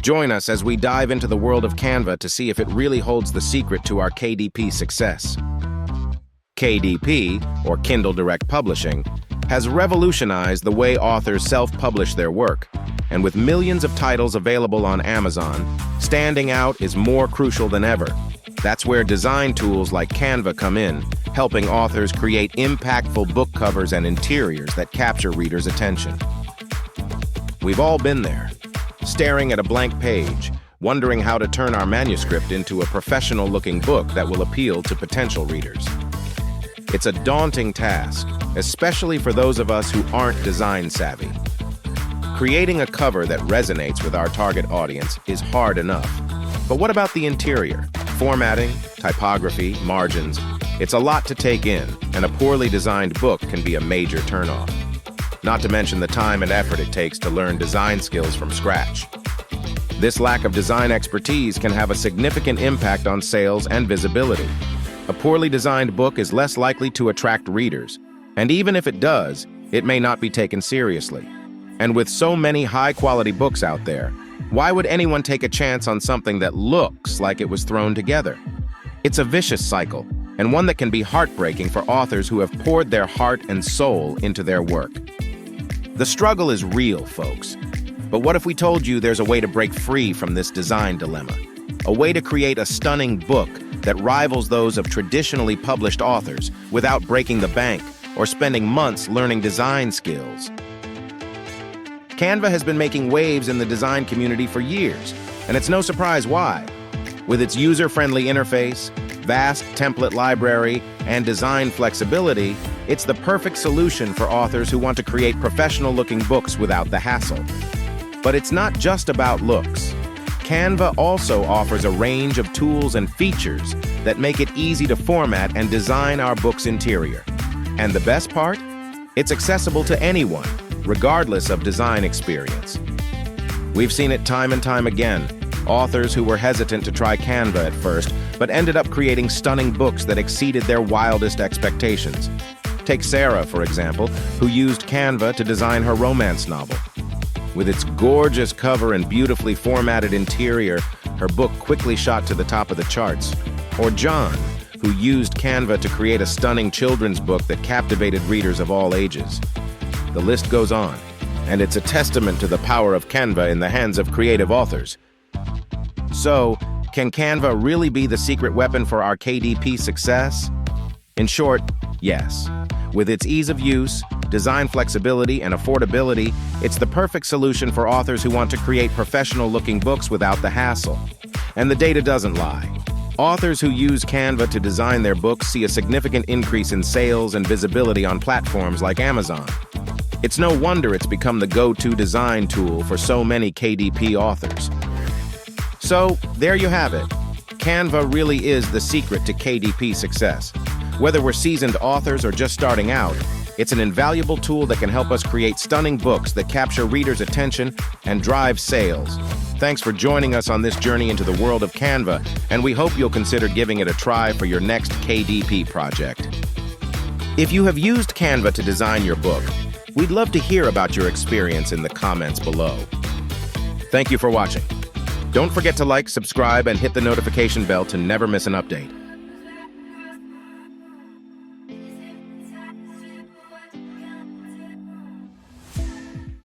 Join us as we dive into the world of Canva to see if it really holds the secret to our KDP success. KDP, or Kindle Direct Publishing, has revolutionized the way authors self-publish their work, and with millions of titles available on Amazon, standing out is more crucial than ever. That's where design tools like Canva come in, helping authors create impactful book covers and interiors that capture readers' attention. We've all been there, staring at a blank page, wondering how to turn our manuscript into a professional-looking book that will appeal to potential readers. It's a daunting task, especially for those of us who aren't design savvy. Creating a cover that resonates with our target audience is hard enough. But what about the interior? Formatting, typography, margins. It's a lot to take in, and a poorly designed book can be a major turnoff. Not to mention the time and effort it takes to learn design skills from scratch. This lack of design expertise can have a significant impact on sales and visibility. A poorly designed book is less likely to attract readers, and even if it does, it may not be taken seriously. And with so many high-quality books out there, why would anyone take a chance on something that looks like it was thrown together? It's a vicious cycle, and one that can be heartbreaking for authors who have poured their heart and soul into their work. The struggle is real, folks. But what if we told you there's a way to break free from this design dilemma? A way to create a stunning book that rivals those of traditionally published authors without breaking the bank or spending months learning design skills. Canva has been making waves in the design community for years, and it's no surprise why. With its user-friendly interface, vast template library, and design flexibility, it's the perfect solution for authors who want to create professional-looking books without the hassle. But it's not just about looks. Canva also offers a range of tools and features that make it easy to format and design our book's interior. And the best part? It's accessible to anyone, regardless of design experience. We've seen it time and time again. Authors who were hesitant to try Canva at first, but ended up creating stunning books that exceeded their wildest expectations. Take Sarah, for example, who used Canva to design her romance novel. With its gorgeous cover and beautifully formatted interior, her book quickly shot to the top of the charts. Or John, who used Canva to create a stunning children's book that captivated readers of all ages. The list goes on, and it's a testament to the power of Canva in the hands of creative authors. So, can Canva really be the secret weapon for our KDP success? In short, yes. With its ease of use, design flexibility, and affordability, it's the perfect solution for authors who want to create professional-looking books without the hassle. And the data doesn't lie. Authors who use Canva to design their books see a significant increase in sales and visibility on platforms like Amazon. It's no wonder it's become the go-to design tool for so many KDP authors. So, there you have it. Canva really is the secret to KDP success. Whether we're seasoned authors or just starting out, it's an invaluable tool that can help us create stunning books that capture readers' attention and drive sales. Thanks for joining us on this journey into the world of Canva, and we hope you'll consider giving it a try for your next KDP project. If you have used Canva to design your book, we'd love to hear about your experience in the comments below. Thank you for watching. Don't forget to like, subscribe, and hit the notification bell to never miss an update.